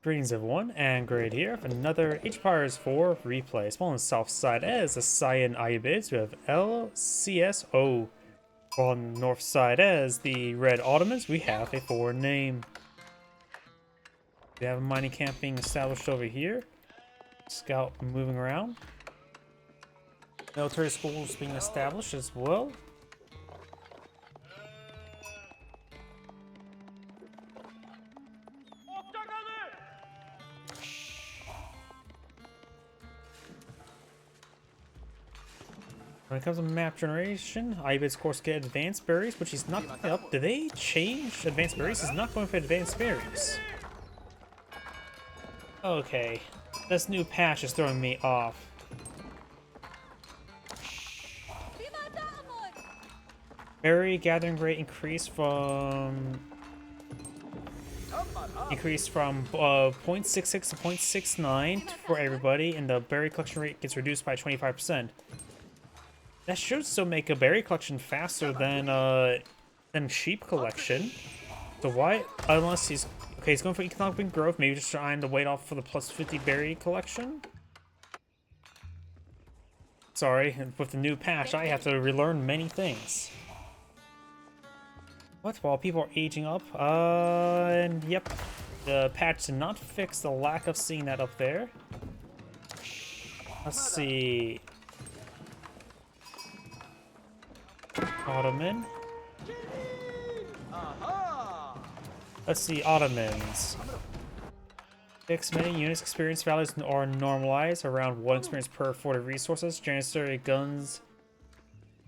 Greetings everyone, and great here for another H-Pires 4 replay. Small on the south side as the Cyan Ayyubids, we have El.CsOH. While on the north side as the Red Ottomans, we have a foreign name. We have a mining camp being established over here. Scout moving around. Military schools being established as well. When it comes to map generation, Ayyubids of course get advanced berries, which he's not going up. Did they change advanced berries? He's not going for advanced berries. Okay, this new patch is throwing me off. Berry gathering rate increased from 0.66 to 0.69 for everybody, and the berry collection rate gets reduced by 25%. That should still make a berry collection faster than sheep collection. So why, unless he's going for economic growth, maybe just trying to wait off for the plus 50 berry collection. Sorry, with the new patch, I have to relearn many things. What? While people are aging up, and yep, the patch did not fix the lack of seeing that up there. Let's see. Ottoman. Let's see, Ottomans. Fix many units experience values are normalized around 1 experience per 40 resources. Janissary guns.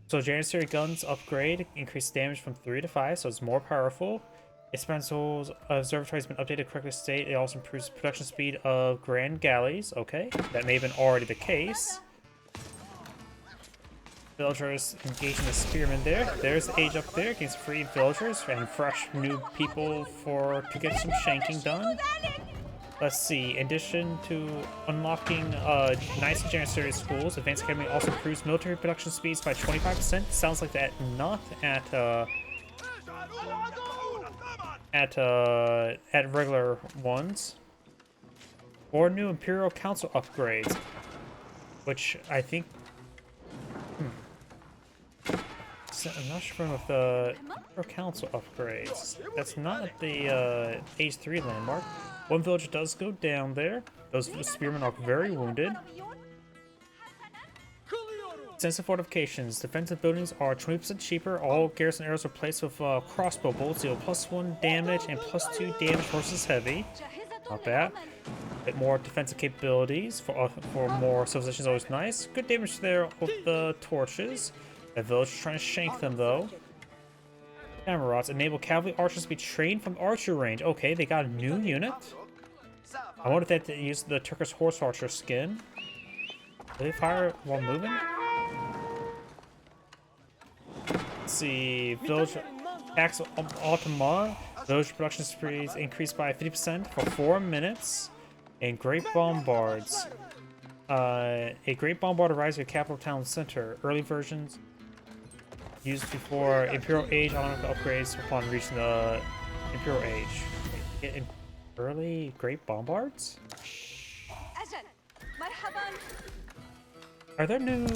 So Janissary guns upgrade, increase damage from 3 to 5, so it's more powerful. Expensive observatory has been updated correctly state. It also improves production speed of grand galleys. Okay, that may have been already the case. Villagers engaging the spearmen there. There's age up there against free villagers and fresh new people to get some shanking done. Let's see. In addition to unlocking nice Janissary schools, Advanced Academy also improves military production speeds by 25%. Sounds like that not at regular ones. Or new Imperial Council upgrades, which I think. I'm not sure if the council upgrades. That's not at the Age 3 landmark. One village does go down there. Those spearmen are very wounded. Sensitive fortifications. Defensive buildings are 20% cheaper. All garrison arrows are placed with crossbow bolts. Deal +1 damage and +2 damage versus heavy. Not bad. Bit more defensive capabilities for more civilizations. Always nice. Good damage there with the torches. The village is trying to shank them though. Camerots enable cavalry archers to be trained from archer range. Okay, they got a new unit. I wonder if they use the Turkish horse archer skin. Do they fire while moving? Let's see. Village attacks Ottoman. Village production sprees increased by 50% for 4 minutes. And great bombards. A great bombard arrives at capital town center. Early versions used before Imperial Age automatic upgrades upon reaching the Imperial Age. Get early great bombards? Are there new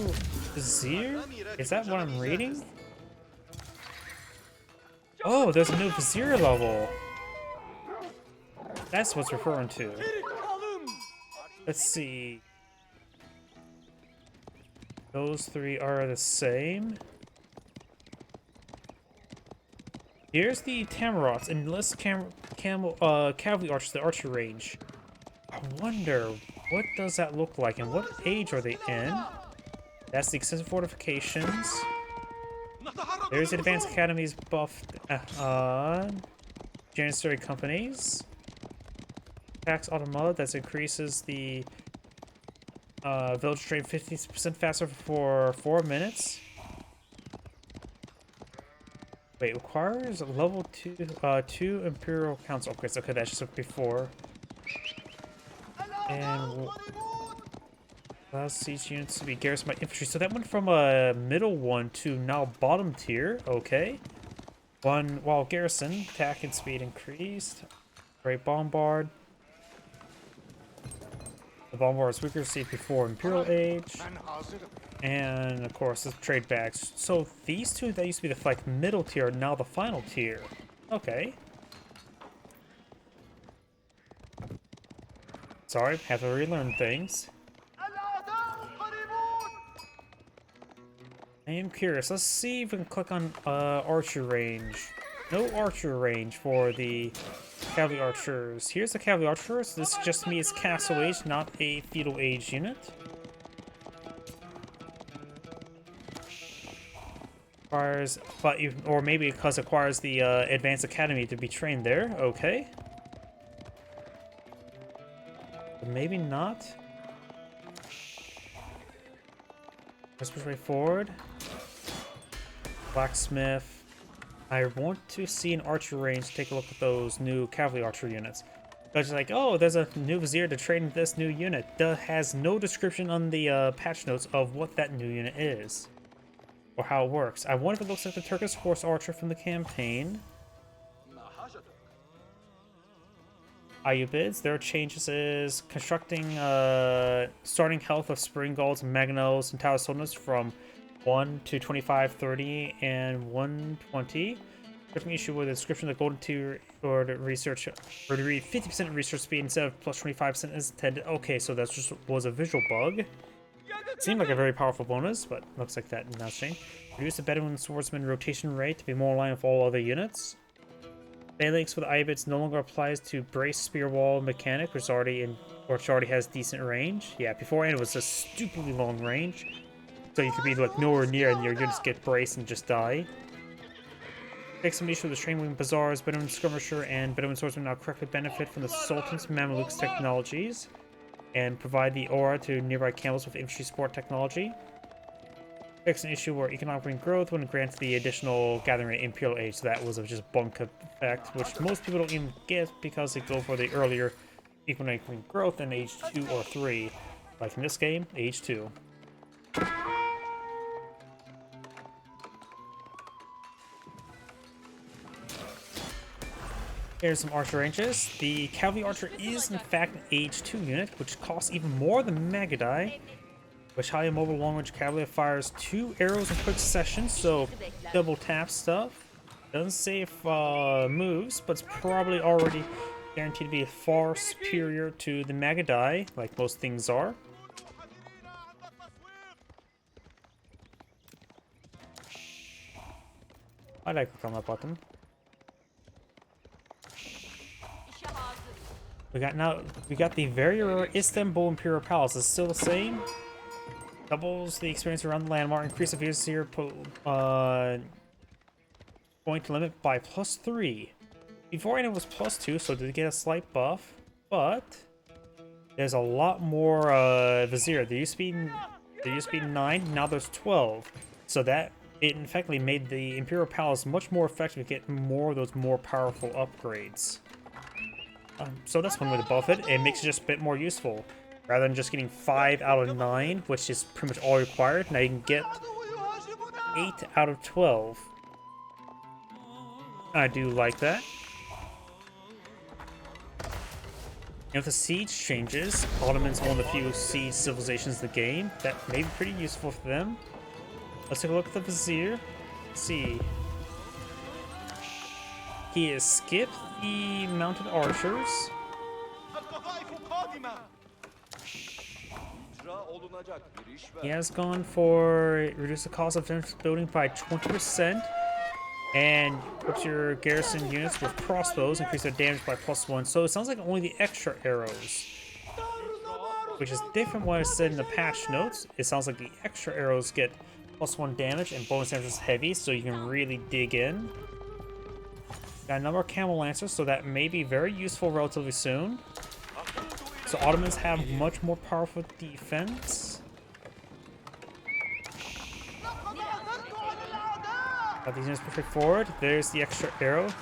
Vizier? Is that what I'm reading? Oh, there's a new Vizier level. That's what's referring to. Let's see. Those 3 are the same. Here's the Tamarats. Enlist cavalry archers, the archer range. I wonder, what does that look like and what age are they in? That's the extensive fortifications. There's the Advanced Academies buffed Janissary companies. Tax Automata, that increases the village trade 50% faster for 4 minutes. Wait, requires level 2 Imperial Council upgrades. Okay, that's just before. And allows siege units to be garrisoned by infantry. So that went from a middle one to now bottom tier. Okay. While garrison attack and speed increased. Great bombard. The bomber is weaker received before Imperial Age. And of course the trade bags. So these two that used to be the like middle tier are now the final tier. Okay. Sorry, have to relearn things. I am curious. Let's see if we can click on archer range. No archer range for the cavalry archers. Here's the cavalry archers. This just me as Castle Age, not a feudal age unit. Requires, or maybe because it requires the advanced academy to be trained there. Okay. But maybe not. Let's push way forward. Blacksmith. I want to see an archer range. Take a look at those new cavalry archer units. Because it's like, oh, there's a new vizier to train this new unit. That has no description on the patch notes of what that new unit is. Or how it works. I wonder if it looks like the Turkish horse archer from the campaign. Ayyubids, their changes is constructing starting health of spring golds, magnos, and tower sonas from 1 to 25, 30, and 120. Different issue with the description of the golden tier or the research or to read 50% research speed instead of plus 25% as intended. Okay, so that just was a visual bug. Seemed like a very powerful bonus, but looks like that now changed. Reduce the Bedouin swordsman rotation rate to be more aligned with all other units. Phalanx with Ayyubids no longer applies to brace spear wall mechanic, which already has decent range. Yeah, beforehand it was a stupidly long range, so you could be like nowhere near and your units get braced and just die. Take some issue with the Train Wing Bazaars, Bedouin Skirmisher, and Bedouin Swordsman now correctly benefit from the Sultan's Mamelukes technologies and provide the aura to nearby camels with infantry support technology. Fix an issue where economic growth when granted the additional gathering rate Imperial Age, so that was just bunk effect, which most people don't even get because they go for the earlier economic growth in Age 2 or 3. Like in this game, Age 2. Here's some archer ranges. The Cavalry Archer is in fact an Age 2 unit, which costs even more than Magadai, which highly mobile long-range cavalry fires 2 arrows in quick succession, so double tap stuff. Doesn't say if moves, but it's probably already guaranteed to be far superior to the Magadai, like most things are. Why'd I click on that button? We got the very rare Istanbul Imperial Palace. It's still the same. Doubles the experience around the landmark. Increase the vizier point limit by +3. Beforehand it was +2, so did get a slight buff. But there's a lot more vizier. There used to be 9. Now there's 12. So that it effectively made the Imperial Palace much more effective to get more of those more powerful upgrades. So that's one way to buff it. It makes it just a bit more useful. Rather than just getting 5 out of 9, which is pretty much all required, now you can get 8 out of 12. I do like that. And with the siege changes, Ottoman's one of the few siege civilizations in the game. That may be pretty useful for them. Let's take a look at the Vizier. Let's see. He has skipped the mounted archers. He has gone for reduce the cost of defense building by 20%, and equips your garrison units with crossbows, increase their damage by +1. So it sounds like only the extra arrows, which is different what I said in the patch notes. It sounds like the extra arrows get +1 damage and bonus damage is heavy, so you can really dig in. Got a number of camel lancers, so that may be very useful relatively soon. So Ottomans have much more powerful defense. Got these units pushing forward. There's the extra arrow.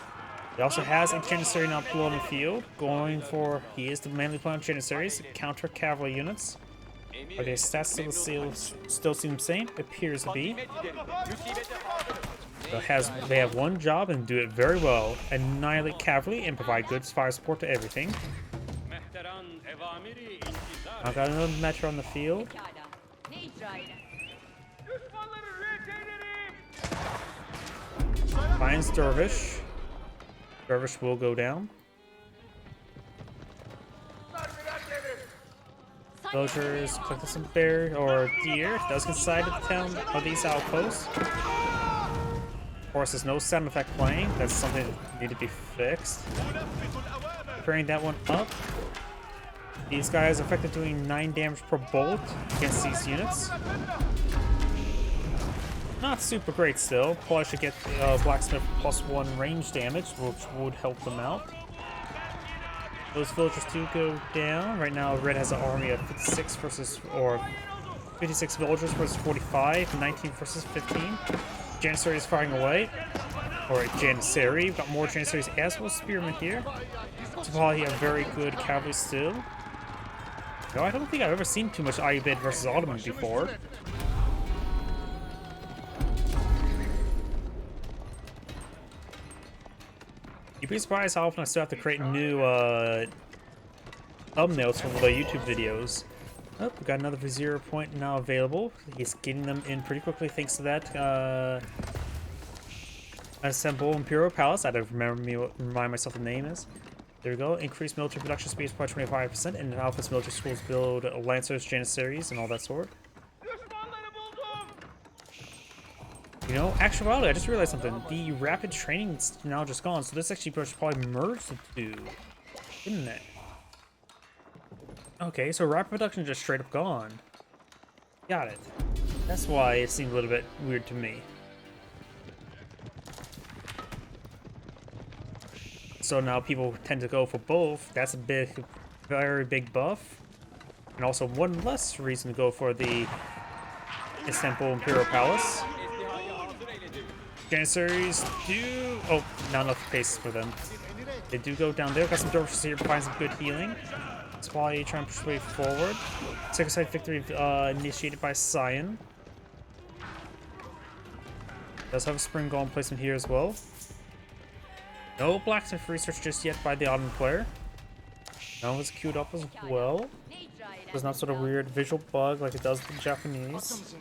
He also has a Janissary now below on the field. Going for, he is the manly player on Janissaries, counter cavalry units. Are their stats still seem the same? Appears to be. They have one job and do it very well. Annihilate cavalry and provide good fire support to everything. I got another metro on the field. Finds Dervish. Dervish will go down. Villagers collecting some bear or deer. Does get inside of the town of these outposts. Of course, there's no sound effect playing. That's something that need to be fixed. Bring that one up. These guys are effectively doing 9 damage per bolt against these units. Not super great still. Probably should get blacksmith +1 range damage, which would help them out. Those villagers do go down. Right now, Red has an army of 56 villagers versus 45, 19 versus 15. Janissary is firing away. Or Janissary. We've got more Janissaries as well as Spearmen here. So probably a very good cavalry still. No, I don't think I've ever seen too much Ayyubid versus Ottoman before. You'd be surprised how often I still have to create new thumbnails for the YouTube videos. Oh, we got another Vizier point now available. He's getting them in pretty quickly thanks to that Assemble Imperial Palace. I don't remind myself the name is. There we go. Increased military production speed by 25%, and Alpha's military schools build Lancers, Janissaries, and all that sort. You know, actually, I just realized something. The rapid training is now just gone, so this actually probably merged the two, didn't it? Okay, so rapid production is just straight up gone. Got it. That's why it seemed a little bit weird to me. So now people tend to go for both. That's a big, very big buff. And also one less reason to go for the Istanbul Imperial Palace. Janissaries do... Oh, not enough pace for them. They do go down there. Got some Dorfs here to find some good healing. That's why you try and push way forward. Second side victory initiated by Cyan. Does have a spring golem placement here as well. No blacksmith research just yet by the Ottoman player. That was queued up as well. There's not sort of weird visual bug like it does with the Japanese.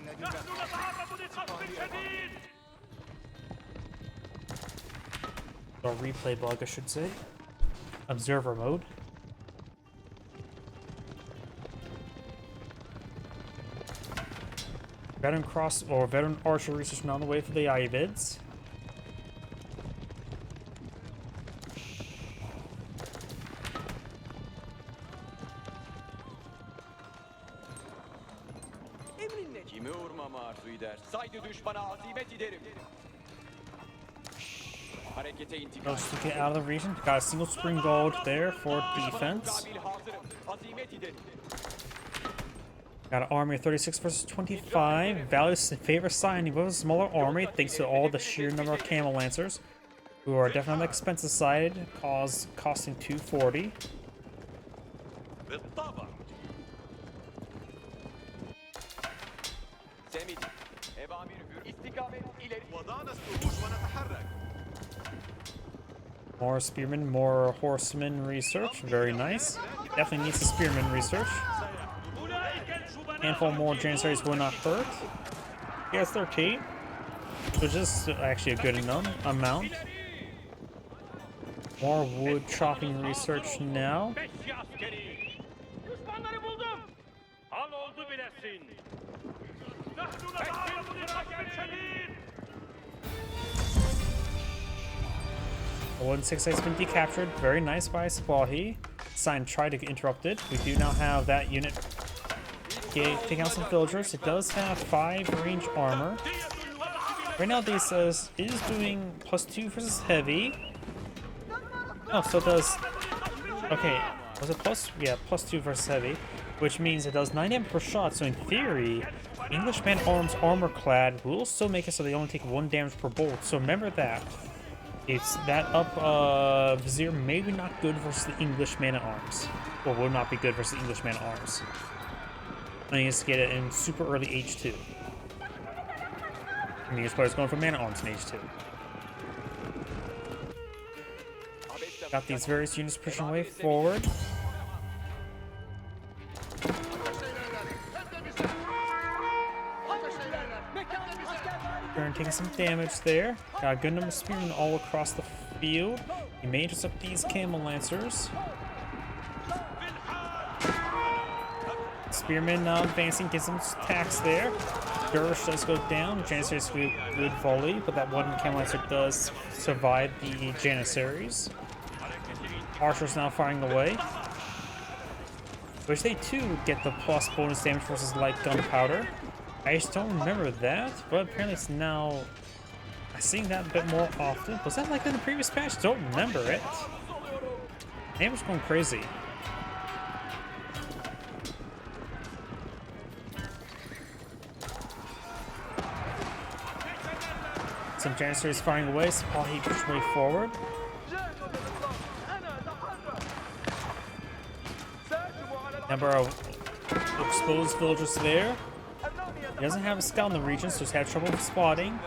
Or replay bug, I should say. Observer mode. Veteran cross or veteran archer research now on the way for the Ayyubids. Just to get out of the region. Got a single spring gold there for defense. Got an army of 36 versus 25. Values in favor signing with a smaller army thanks to all the sheer number of camel lancers, who are definitely on the expensive side, costing 240. More spearmen, more horsemen research. Very nice. Definitely needs the spearmen research. Handful more Janissaries will not hurt. He has 13, which is actually a good amount. More wood chopping research now. The 168 has been decaptured. Very nice by Spahi. Sign tried to interrupt it. We do now have that unit taking out some villagers. It does have 5 range armor. Right now this is doing +2 versus heavy. Oh, so it does... Okay, was it plus? Yeah, +2 versus heavy. Which means it does 9 damage per shot, so in theory, Englishman arms armor clad will still make it so they only take 1 damage per bolt. So remember that. It's that up Vizier maybe not good versus the English man at arms. Or will not be good versus the English man at arms. I need to get it in super early H2. I mean, this player's going for man at arms in H2. Got these various units pushing way forward. taking some damage there. Got a good number of spearmen all across the field. He may intercept these camel lancers. Spearmen now advancing, gets some attacks there. Gersh does go down. Janissaries good volley, but that one camel lancer does survive the Janissaries. Archers now firing away. Which they too get the plus bonus damage versus light gunpowder. I just don't remember that, but apparently it's now. I'm seeing that a bit more often. Was that like in the previous patch? Don't remember it. Name was going crazy. Some Janissaries firing away, Spahi push way forward. Number of exposed villagers there. He doesn't have a scout in the region, so he's had trouble with spotting.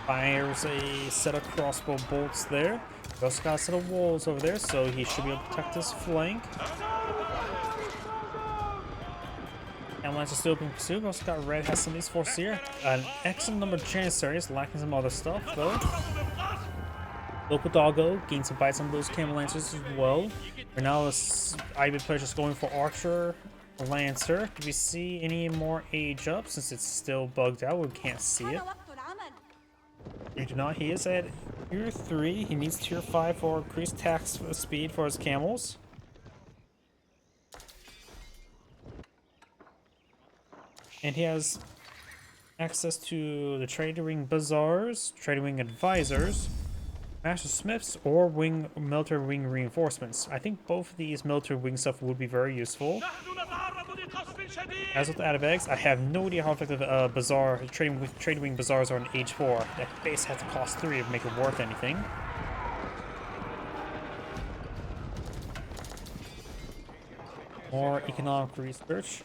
Fires a set of crossbow bolts there. He also got a set of walls over there, so he should be able to protect his flank. Avalanche is still being pursued. We also got Red has some of these forces here. An excellent number of Janissaries, lacking some other stuff though. Local Doggo gained some bites on those Camel Lancers as well. Right now, this Ayyubid player just going for Archer Lancer. Do we see any more age up since it's still bugged out? We can't see it. We do not. He is at tier 3. He needs tier 5 for increased tax speed for his camels. And he has access to the Trading Wing Bazaars, Trading Wing Advisors, Master Smiths, or Military Wing Reinforcements. I think both of these Military Wing stuff would be very useful. As with Ayyubids, I have no idea how effective Trading Wing Bazaars are in Age 4. That base has to cost 3 to make it worth anything. More economic research.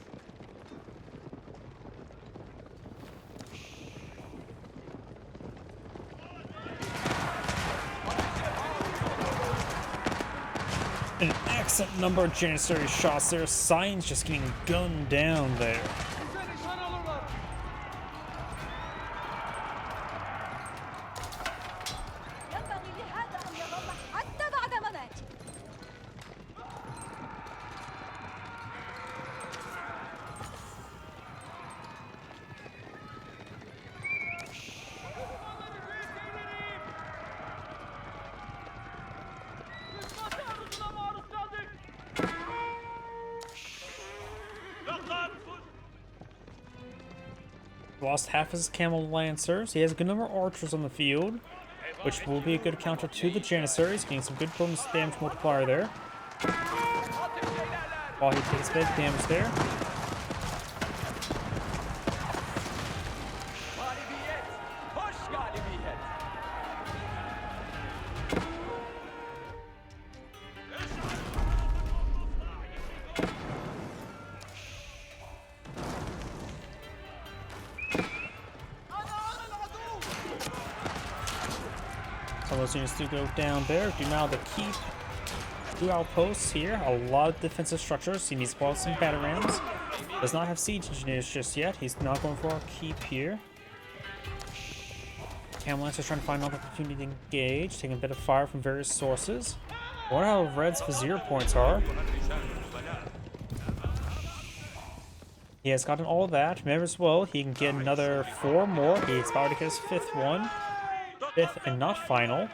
An excellent number of Janissary shots there. Signs just getting gunned down there. Lost half his Camel Lancers. He has a good number of archers on the field, which will be a good counter to the Janissaries, getting some good bonus damage multiplier there. While he takes big damage there. Some of those units do go down there. Do now to keep 2 outposts here. A lot of defensive structures. He needs to borrow some batarams. Does not have siege engineers just yet. He's not going for a keep here. Camel Lancers trying to find an opportunity to engage, taking a bit of fire from various sources. I wonder how Red's Vizier points are. He has gotten all of that. Remember as well, he can get another 4 more. He's about to get his 5th one. 5th and not final,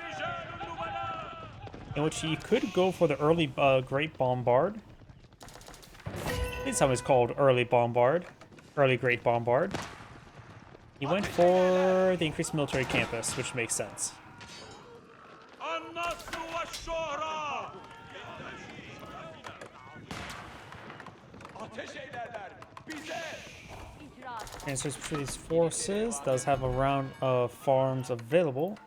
in which he could go for the early Great Bombard. It's sometimes called early Bombard, early Great Bombard. He went for the increased military campus, which makes sense. Answers for these forces does have a round of farms available.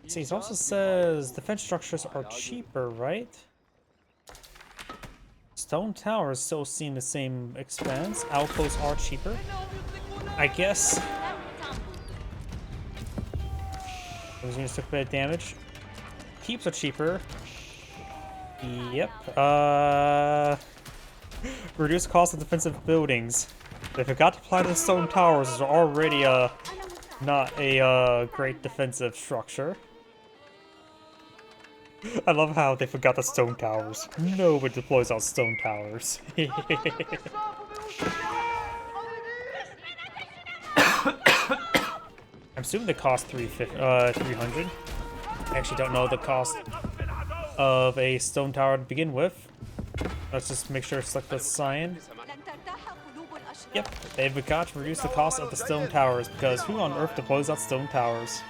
See, it also says defense structures are cheaper, right? Stone towers still seem the same expense. Outposts are cheaper. I guess. Those units took a bit of damage. Keeps are cheaper. Yep. Reduce cost of defensive buildings. They forgot to apply to the stone towers, which are already not a great defensive structure. I love how they forgot the stone towers. Nobody deploys on stone towers. I'm assuming they cost 300. I actually don't know the cost of a stone tower to begin with. Let's just make sure to select the cyan. Yep, they forgot to reduce the cost of the stone towers because who on earth deploys out stone towers?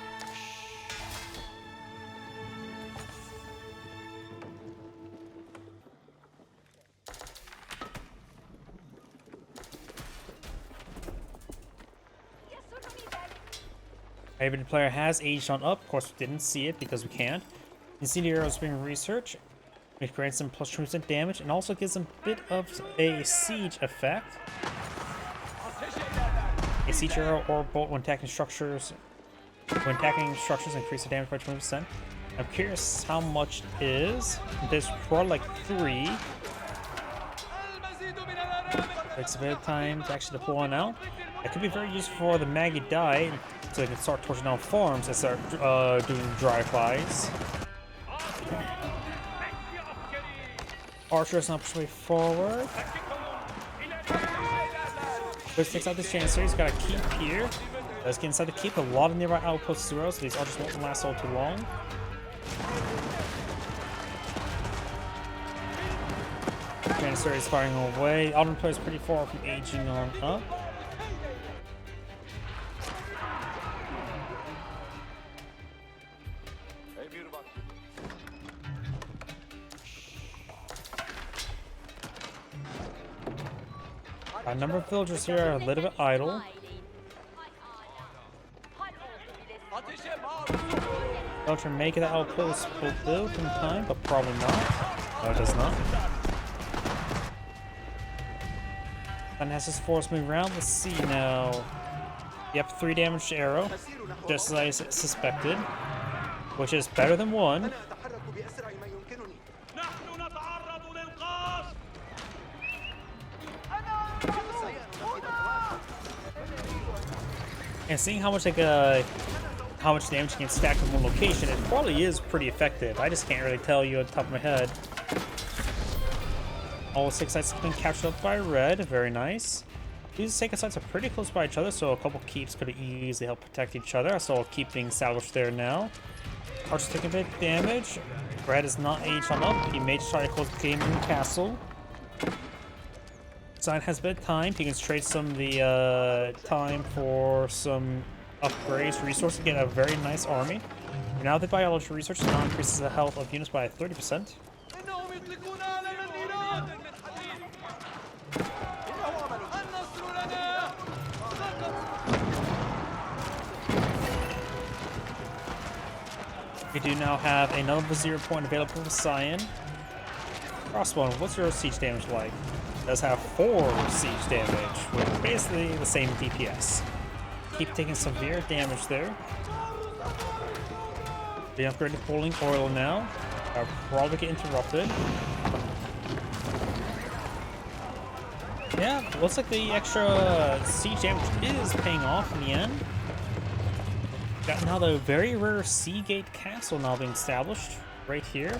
Every player has Agion up. Of course, we didn't see it because we can't. Incendiary arrows being research. It grants them plus 20% damage and also gives them a bit of a siege effect. A siege arrow or bolt when attacking structures. When attacking structures, increase the damage by 20%. I'm curious how much it is. There's probably like 3. Takes a bit of time to actually deploy one out. It could be very useful for the Maggie die, so they can start torching down farms and start doing drive-bys. Archer is not pushing way forward. This takes out this Chancer. He's got a keep here. Let's get inside the keep. A lot of nearby outposts as well, so these archers won't last all too long. Chancer is firing away. Ottoman player is pretty far from aging on up. A number of villagers here are a little bit idle. Villager may get the outpost built in time, but probably not. No, it does not. And has his force move around. Let's see now. Yep, 3 damage arrow, just as I suspected, which is better than 1. And seeing how much how much damage you can stack in one location, it probably is pretty effective. I just can't really tell you at the top of my head. All 6 sites have been captured up by red. Very nice. These second sites are pretty close by each other, so a couple keeps could easily help protect each other. I saw a keep being salvaged there now. Archer's taking a bit of damage. Red is not Agion up. He may try to close the game in the castle. Sign has a bit of time. He can trade some of the time for some upgrades, resources, to get a very nice army. Now the biology research now increases the health of units by 30%. We do now have another Vizier point available for Cyan. Crossbow, what's your siege damage like? It does have 4 siege damage, with basically the same DPS. Keep taking severe damage there. The upgraded boiling oil now. I'll probably get interrupted. Yeah, looks like the extra siege damage is paying off in the end. Got now the very rare Seagate Castle now being established right here,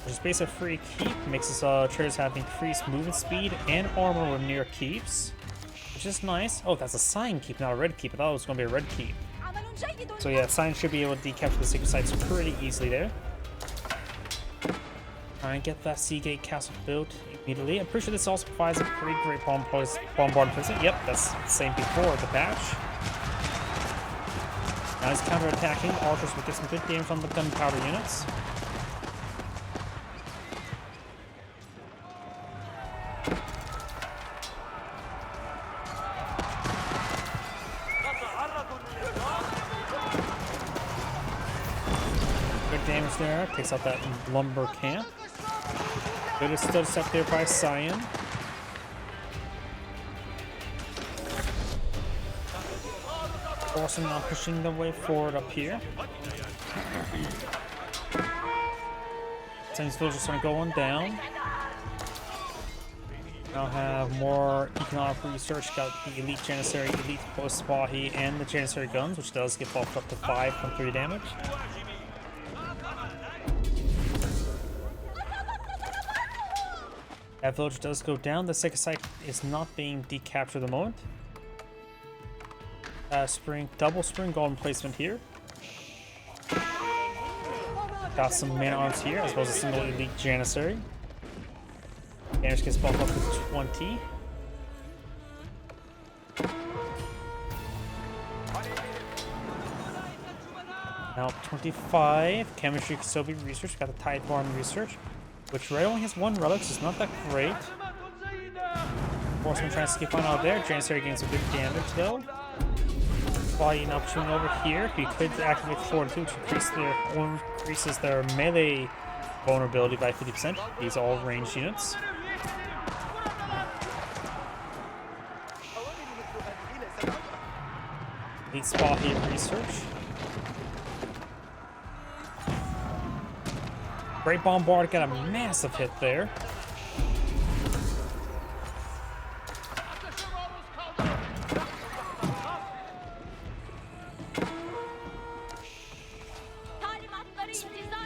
which is basically a free keep. Makes us traders have increased movement speed and armor with near keeps, which is nice. Oh, that's a Cyan keep, not a red keep. I thought it was going to be a red keep. So yeah, Cyan should be able to decapture the secret sites pretty easily there. Try and get that Seagate Castle built immediately. I'm pretty sure this also provides a pretty great bombardment prison. Yep, that's the same before the patch. Now he's counter-attacking. Archers will get some good damage on the gunpowder units. Good damage there. Takes out that lumber camp. Good is still set there by Cyan. Forcing on pushing the way forward up here. Cyan's villagers are going down. Now have more economic research. Got the elite Janissary, elite Spahi, and the Janissary guns, which does get buffed up to 5.3 damage. That village does go down. The second site is not being decaptured at the moment. Double spring golden placement here. Got some man arms here, as well as a single elite Janissary. Damage gets buffed up to 20. Now 25. Chemistry can still be researched. Got the Tide Farm research, which red only has one relic, so it's not that great. Horseman trying to skip on out there. Janissary gains some good damage though. While an opportunity over here, he could activate Fortitude, which increases their melee vulnerability by 50%. These are all ranged units. Elite Spahi research. Great Bombard got a massive hit there.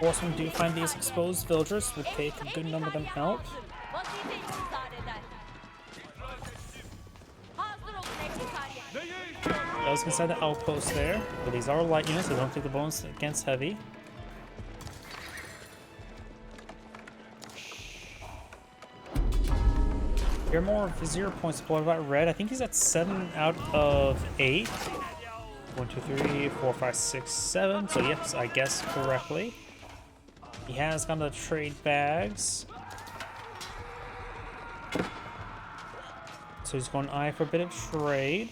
Horsemen do find these exposed villagers, would take a good number of them out. Those inside the outpost there, but these are light units, so don't take the bonus against heavy. Here are more 0 points deployed by red. I think he's at 7 out of 8. 1, 2, 3, 4, 5, 6, 7. So yes, I guessed correctly. He has gone to trade bags. So he's going eye for a bit of trade.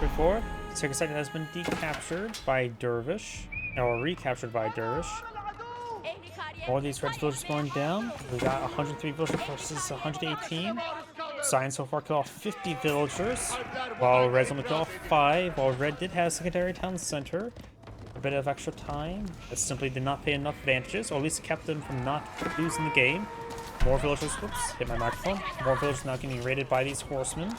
Before, second site has been decaptured by Dervish, or recaptured by Dervish. All these red villagers going down. We got 103 villagers versus 118. Science so far killed off 50 villagers, while red's only killed off 5. While red did have secondary town center, a bit of extra time. It simply did not pay enough advantages, or at least it kept them from not losing the game. More villagers, whoops, hit my microphone. More villagers now getting raided by these horsemen.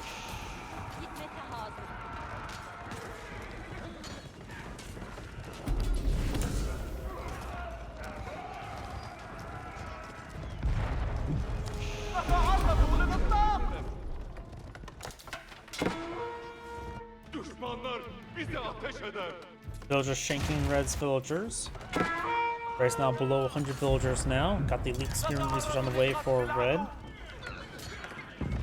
Villagers shanking red's villagers. Red's now below 100 villagers now. Got the elite spearman research on the way for red.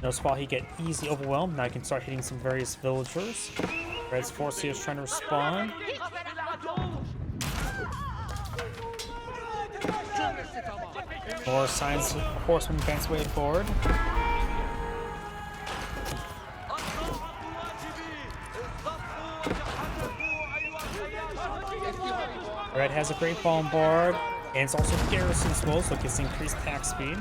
No spot he get easily overwhelmed. Now he can start hitting some various villagers. Red's force here is trying to respond. More science horsemen advance way forward. Red has a great bombard, and it's also garrison as well, so it gets increased attack speed.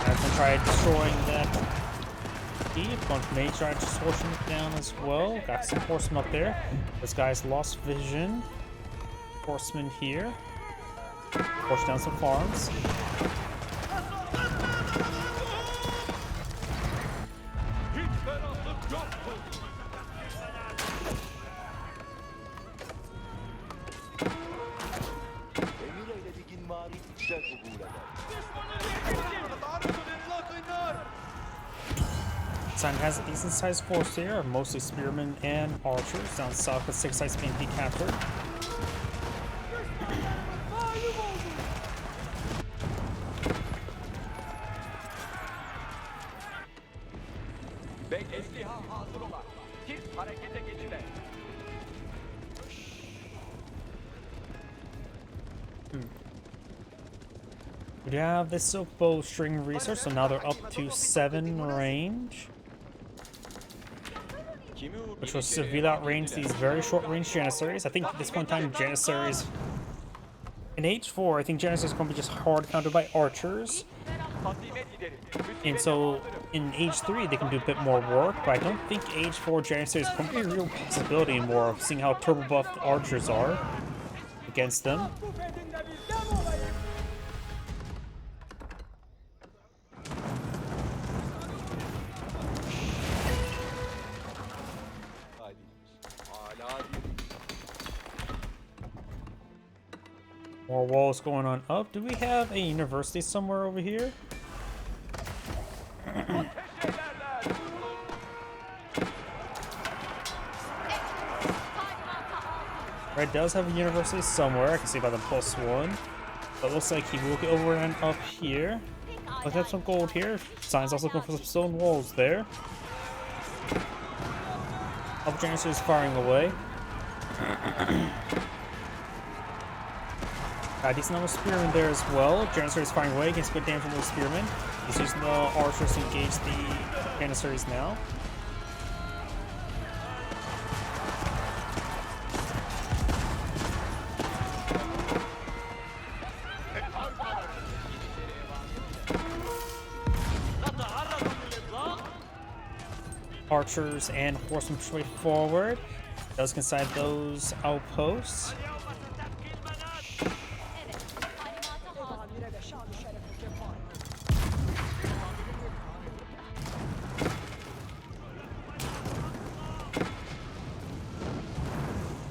Red's gonna try destroying that keep. One may try to torch him down as well. Got some horsemen up there. This guy's lost vision. Horsemen here. Push down some farms. Sign has a decent sized force here, mostly spearmen and archers. Down south with 6 sites being decaptured. We have this silk bow string research, so now they're up to 7 range. Which will severely outrange these very short range Janissaries. I think at this point in time, Janissaries in H4, I think Janissaries is going to be just hard countered by archers. And so in Age 3 they can do a bit more work, but I don't think Age 4 Janissaries is going to be a real possibility anymore, seeing how turbo buffed archers are against them. More walls going on up. Do we have a university somewhere over here? Red does have a university somewhere. I can see by the +1. But it looks like he will get over and up here. Let's have some gold here. Sign's also looking for some stone walls there. Up Janissary is firing away. Got a decent number of spearmen there as well. Janissary is firing away against good damage from those spearmen. He's using the archers to engage the Janissaries now. Archers and horsemen push way forward. Does inside those outposts.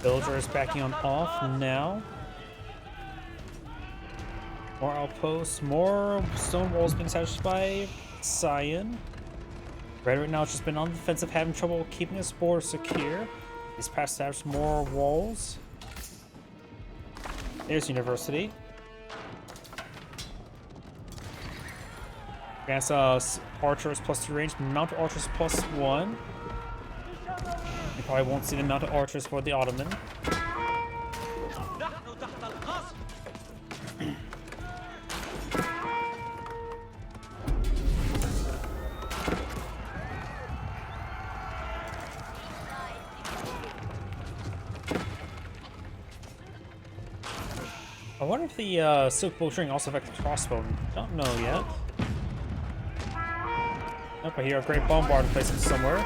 Villagers backing on off now. More outposts, more stone walls being established by Cyan. Red right now has just been on the defensive, having trouble keeping his border secure. He's past established more walls. There's University. Advanced archers +2 range, mounted archers +1. You probably won't see the mounted archers for the Ottoman. I wonder if the silk bowstring also affects the crossbow. Don't know yet. Nope, I hear a great bombard placement somewhere.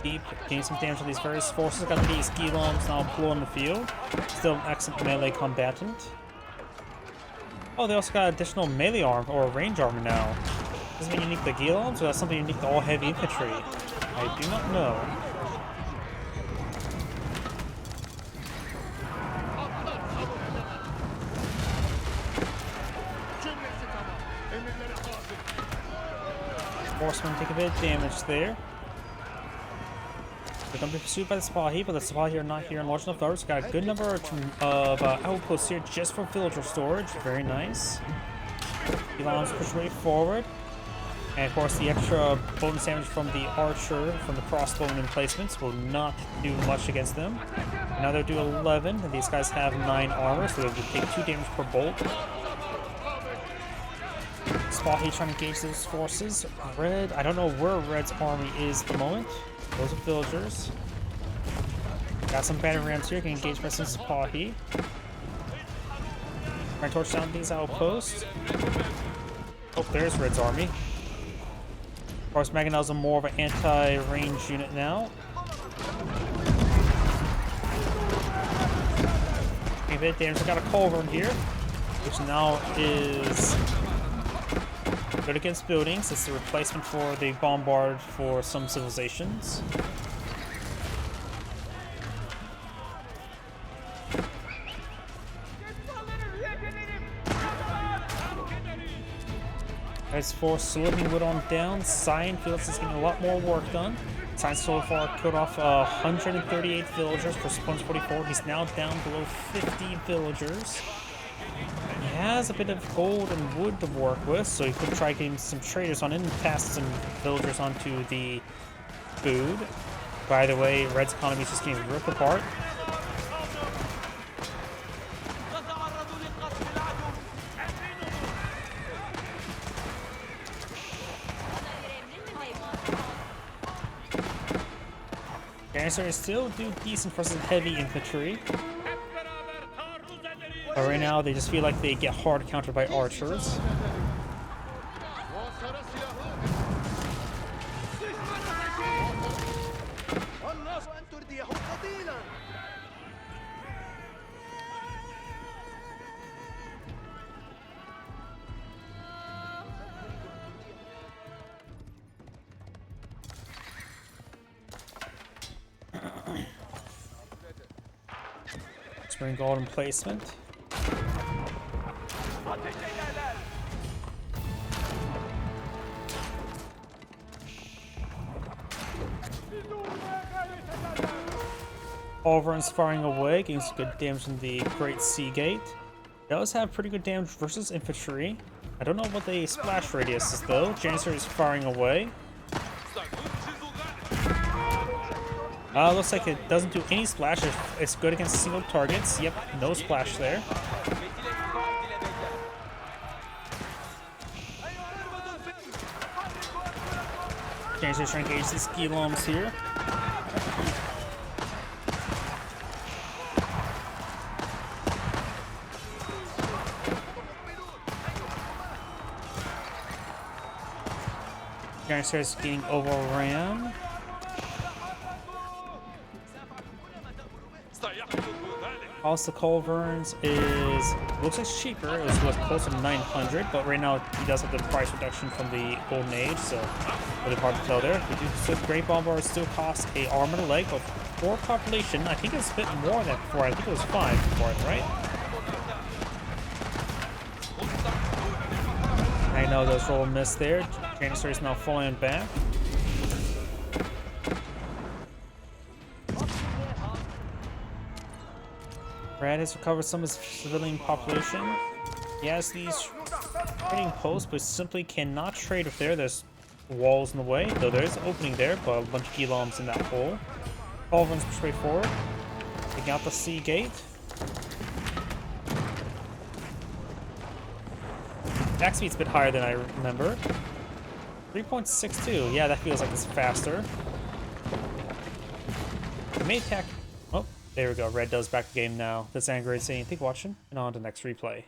Deep, gain some damage to these various forces. Got these Gilons now blowing the field. Still an excellent melee combatant. Oh, they also got additional melee arm or range armor now. Does that mean unique to Gilons, or that's something unique to all heavy infantry? I do not know. Horsemen take a bit of damage there. They're going to be pursued by the Sipahi, but the Sipahi are not here in large enough numbers. Got a good number of outposts here just for villager storage. Very nice. Elon's push way forward. And of course, the extra bonus damage from the archer, from the crossbowman emplacements, will not do much against them. And now they'll do 11, and these guys have 9 armor, so they'll take 2 damage per bolt. Sipahi trying to engage those forces. Red, I don't know where Red's army is at the moment. Those are villagers. Got some battering rams here, can engage by some Sipahi. Trying to torch down these outposts. Oh, there's Red's army. Of course, Mangonel's more of an anti-range unit now. A bit of damage. We got a culverin here, which now is good against buildings. It's the replacement for the bombard for some civilizations. As for slipping wood on down, Cyan feels it's getting a lot more work done. Cyan so far killed off 138 villagers for 144. He's now down below 50 villagers. He has a bit of gold and wood to work with, so he could try getting some traders on in and pass some villagers onto the food. By the way, Red's economy is just getting ripped apart. Janissaries still do decent for some heavy infantry. But right now, they just feel like they get hard countered by archers. Spring Golden placement. Culverins firing away, getting some good damage in the Great Sea Gate. It does have pretty good damage versus infantry. I don't know what the splash radius is though. Janissary is firing away. Looks like it doesn't do any splash. It's good against single targets. Yep, no splash there. Janissary's trying to engage these Giloms here. Janissary's getting overran. Also, Culverins looks like cheaper. It was closer to 900, but right now he does have the price reduction from the Golden Age, so really hard to tell there. We do still Great Bombard still costs a arm and a leg, but for population, I think it's a bit more than before. I think it was 5 before, right? I know those roll miss there. Janissary is now falling back. Red has recovered some of his civilian population. He has these trading posts, but simply cannot trade with there. There's walls in the way, though there is an opening there, but a bunch of Giloms in that hole. All runs straight forward. Taking out the Sea Gate. Attack speed's a bit higher than I remember. 3.62. Yeah, that feels like it's faster. The main attack. Oh. There we go, red does back the game now. That's Angry saying, thank you for watching, and on to the next replay.